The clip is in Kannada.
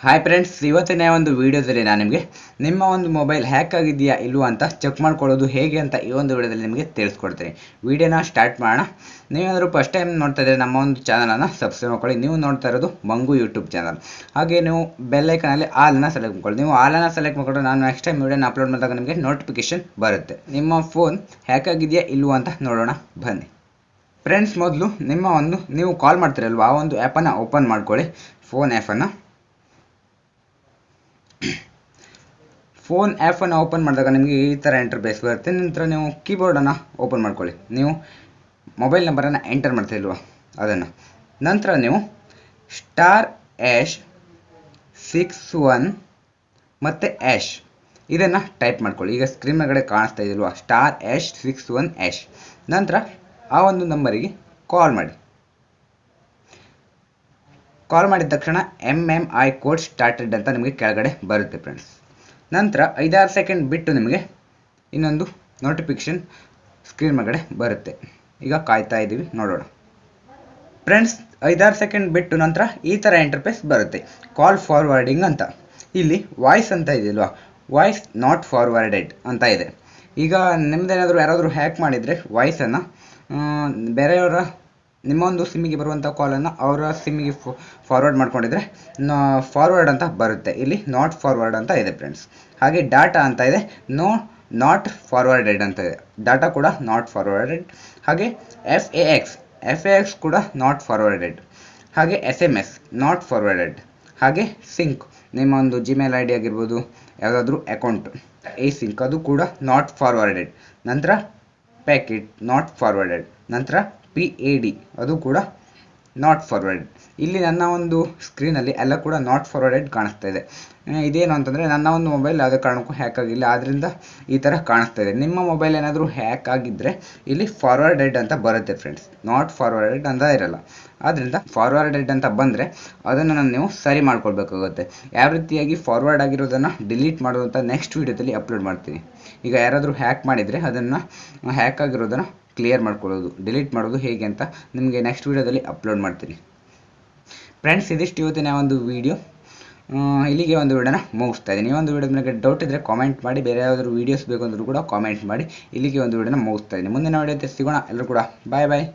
ಹಾಯ್ ಫ್ರೆಂಡ್ಸ್, ಇವತ್ತಿನ ಒಂದು ವಿಡಿಯೋದಲ್ಲಿ ನಾನು ನಿಮಗೆ ನಿಮ್ಮ ಒಂದು ಮೊಬೈಲ್ ಹ್ಯಾಕ್ ಆಗಿದೆಯಾ ಇಲ್ವಾ ಅಂತ ಚೆಕ್ ಮಾಡ್ಕೊಳ್ಳೋದು ಹೇಗೆ ಅಂತ ಈ ಒಂದು ವಿಡಿಯೋದಲ್ಲಿ ನಿಮಗೆ ತಿಳಿಸ್ಕೊಡ್ತೀನಿ. ವಿಡಿಯೋನ ಸ್ಟಾರ್ಟ್ ಮಾಡೋಣ. ನೀವೇನಾದರೂ ಫಸ್ಟ್ ಟೈಮ್ ನೋಡ್ತಾ ಇದ್ದರೆ ನಮ್ಮ ಒಂದು ಚಾನಲನ್ನು ಸಬ್ಸ್ಕ್ರೈಬ್ ಮಾಡ್ಕೊಳ್ಳಿ. ನೀವು ನೋಡ್ತಾ ಇರೋದು ಮಂಗು ಯೂಟ್ಯೂಬ್ ಚಾನಲ್. ಹಾಗೆ ನೀವು ಬೆಲ್ಲೈಕನಲ್ಲಿ ಆಲನ್ನು ಸೆಲೆಕ್ಟ್ ಮಾಡ್ಕೊಳ್ಳಿ. ನೀವು ಆಲನ್ನು ಸೆಲೆಕ್ಟ್ ಮಾಡಿಕೊಂಡ್ರೆ ನಾನು ನೆಕ್ಸ್ಟ್ ಟೈಮ್ ವಿಡಿಯೋನ ಅಪ್ಲೋಡ್ ಮಾಡಿದಾಗ ನಿಮಗೆ ನೋಟಿಫಿಕೇಶನ್ ಬರುತ್ತೆ. ನಿಮ್ಮ ಫೋನ್ ಹ್ಯಾಕ್ ಆಗಿದೆಯಾ ಇಲ್ವಾ ಅಂತ ನೋಡೋಣ ಬನ್ನಿ. ಫ್ರೆಂಡ್ಸ್, ಮೊದಲು ನೀವು ಕಾಲ್ ಮಾಡ್ತೀರಲ್ವ, ಆ ಒಂದು ಆ್ಯಪನ್ನು ಓಪನ್ ಮಾಡ್ಕೊಳ್ಳಿ. ಫೋನ್ ಆ್ಯಪನ್ನು ಓಪನ್ ಮಾಡಿದಾಗ ನಿಮಗೆ ಈ ಥರ ಇಂಟರ್ಫೇಸ್ ಬರುತ್ತೆ. ನಂತರ ನೀವು ಕೀಬೋರ್ಡನ್ನು ಓಪನ್ ಮಾಡ್ಕೊಳ್ಳಿ. ನೀವು ಮೊಬೈಲ್ ನಂಬರನ್ನು ಎಂಟರ್ ಮಾಡ್ತಾಯಿಲ್ವ ಅದನ್ನು. ನಂತರ ನೀವು *#61 ಮತ್ತು # ಇದನ್ನು ಟೈಪ್ ಮಾಡ್ಕೊಳ್ಳಿ. ಈಗ ಸ್ಕ್ರೀನ್ ಮೇಲ್ಗಡೆ ಕಾಣಿಸ್ತಾ ಇದೆಯಲ್ವ, *#61#. ನಂತರ ಆ ಒಂದು ನಂಬರಿಗೆ ಕಾಲ್ ಮಾಡಿದ ತಕ್ಷಣ MMI ಕೋಡ್ ಸ್ಟಾರ್ಟೆಡ್ ಅಂತ ನಿಮಗೆ ಕೆಳಗಡೆ ಬರುತ್ತೆ ಫ್ರೆಂಡ್ಸ್. ನಂತರ 5-6 ಸೆಕೆಂಡ್ ಬಿಟ್ಟು ನಿಮಗೆ ಇನ್ನೊಂದು ನೋಟಿಫಿಕೇಶನ್ ಸ್ಕ್ರೀನ್ ಮೇಲ್ಗಡೆ ಬರುತ್ತೆ. ಈಗ ಕಾಯ್ತಾ ಇದ್ದೀವಿ, ನೋಡೋಣ ಫ್ರೆಂಡ್ಸ್. 5-6 ಸೆಕೆಂಡ್ ಬಿಟ್ಟು ನಂತರ ಈ ಥರ ಇಂಟರ್ಫೇಸ್ ಬರುತ್ತೆ. ಕಾಲ್ ಫಾರ್ವರ್ಡಿಂಗ್ ಅಂತ. ಇಲ್ಲಿ ವಾಯ್ಸ್ ಅಂತ ಇದೆಯಲ್ವಾ, ವಾಯ್ಸ್ ನಾಟ್ ಫಾರ್ವರ್ಡೆಡ್ ಅಂತ ಇದೆ. ಈಗ ನಿಮ್ಮದೇನಾದರೂ ಯಾರಾದರೂ ಹ್ಯಾಕ್ ಮಾಡಿದರೆ ವಾಯ್ಸನ್ನು ಬೇರೆಯವರ ನಿಮ್ಮ ಒಂದು ಸಿಮ್ಮಿಗೆ ಬರುವಂಥ ಕಾಲನ್ನು ಅವರ ಸಿಮ್ಮಿಗೆ ಫಾರ್ವರ್ಡ್ ಮಾಡ್ಕೊಂಡಿದ್ರೆ ಫಾರ್ವರ್ಡ್ ಅಂತ ಬರುತ್ತೆ. ಇಲ್ಲಿ ನಾಟ್ ಫಾರ್ವರ್ಡ್ ಅಂತ ಇದೆ ಫ್ರೆಂಡ್ಸ್. ಹಾಗೆ ಡಾಟಾ ಅಂತ ಇದೆ, ನಾಟ್ ಫಾರ್ವರ್ಡೆಡ್ ಅಂತ ಇದೆ. ಡಾಟಾ ಕೂಡ ನಾಟ್ ಫಾರ್ವರ್ಡೆಡ್. ಹಾಗೆ FAX ಕೂಡ ನಾಟ್ ಫಾರ್ವರ್ಡೆಡ್. ಹಾಗೆ SMS ನಾಟ್ ಫಾರ್ವರ್ಡೆಡ್. ಹಾಗೆ ಸಿಂಕ್, ನಿಮ್ಮ ಒಂದು ಜಿಮೇಲ್ ID ಆಗಿರ್ಬೋದು, ಯಾವುದಾದ್ರೂ ಅಕೌಂಟ್ ಈ ಸಿಂಕ್ ಅದು ಕೂಡ ನಾಟ್ ಫಾರ್ವರ್ಡೆಡ್. ನಂತರ ಪ್ಯಾಕೆಟ್ ನಾಟ್ ಫಾರ್ವರ್ಡೆಡ್. ನಂತರ PAD ಅದು ಕೂಡ ನಾಟ್ ಫಾರ್ವರ್ಡೆಡ್. ಇಲ್ಲಿ ನನ್ನ ಒಂದು ಸ್ಕ್ರೀನಲ್ಲಿ ಎಲ್ಲ ಕೂಡ ನಾಟ್ ಫಾರ್ವರ್ಡೆಡ್ ಕಾಣಿಸ್ತಾ ಇದೆ. ಇದೇನು ಅಂತಂದರೆ ನನ್ನ ಒಂದು ಮೊಬೈಲ್ ಯಾವುದೇ ಕಾರಣಕ್ಕೂ ಹ್ಯಾಕ್ ಆಗಿಲ್ಲ, ಆದ್ದರಿಂದ ಈ ಥರ ಕಾಣಿಸ್ತಾ ಇದೆ. ನಿಮ್ಮ ಮೊಬೈಲ್ ಏನಾದರೂ ಹ್ಯಾಕ್ ಆಗಿದ್ದರೆ ಇಲ್ಲಿ ಫಾರ್ವರ್ಡೆಡ್ ಅಂತ ಬರುತ್ತೆ ಫ್ರೆಂಡ್ಸ್, ನಾಟ್ ಫಾರ್ವರ್ಡೆಡ್ ಅಂತ ಇರಲ್ಲ. ಆದ್ದರಿಂದ ಫಾರ್ವರ್ಡೆಡ್ ಅಂತ ಬಂದರೆ ಅದನ್ನು ನೀವು ಸರಿ ಮಾಡ್ಕೊಳ್ಬೇಕಾಗುತ್ತೆ. ಯಾವ ರೀತಿಯಾಗಿ ಫಾರ್ವರ್ಡ್ ಆಗಿರೋದನ್ನು ಡಿಲೀಟ್ ಮಾಡೋದು ಅಂತ ನೆಕ್ಸ್ಟ್ ವೀಡಿಯೋದಲ್ಲಿ ಅಪ್ಲೋಡ್ ಮಾಡ್ತೀನಿ. ಈಗ ಯಾರಾದರೂ ಹ್ಯಾಕ್ ಮಾಡಿದರೆ ಅದನ್ನು ಹ್ಯಾಕ್ ಆಗಿರೋದನ್ನು ಕ್ಲಿಯರ್ ಮಾಡ್ಕೊಳ್ಳೋದು, ಡಿಲೀಟ್ ಮಾಡೋದು ಹೇಗೆ ಅಂತ ನಿಮಗೆ ನೆಕ್ಸ್ಟ್ ವೀಡಿಯೋದಲ್ಲಿ ಅಪ್ಲೋಡ್ ಮಾಡ್ತೀನಿ. ಫ್ರೆಂಡ್ಸ್, ಇದಿಷ್ಟು ಇವತ್ತಿನ ಒಂದು ವಿಡಿಯೋ. ಇಲ್ಲಿಗೆ ಒಂದು ವಿಡಿಯೋನ ಮುಗಿಸ್ತಾ ಇದ್ದೀನಿ. ಈ ಒಂದು ವಿಡಿಯೋ ನಿಮಗೆ ಡೌಟ್ ಇದ್ದರೆ ಕಾಮೆಂಟ್ ಮಾಡಿ. ಬೇರೆ ಯಾವುದಾದ್ರು ವೀಡಿಯೋಸ್ ಬೇಕು ಅಂದರೂ ಕೂಡ ಕಾಮೆಂಟ್ ಮಾಡಿ. ಇಲ್ಲಿಗೆ ಒಂದು ವಿಡಿಯೋನ ಮುಗಿಸ್ತಾ ಇದ್ದೀನಿ. ಮುಂದಿನ ವಿಡಿಯೋ ಸಿಗೋಣ. ಎಲ್ಲರೂ ಕೂಡ ಬಾಯ್.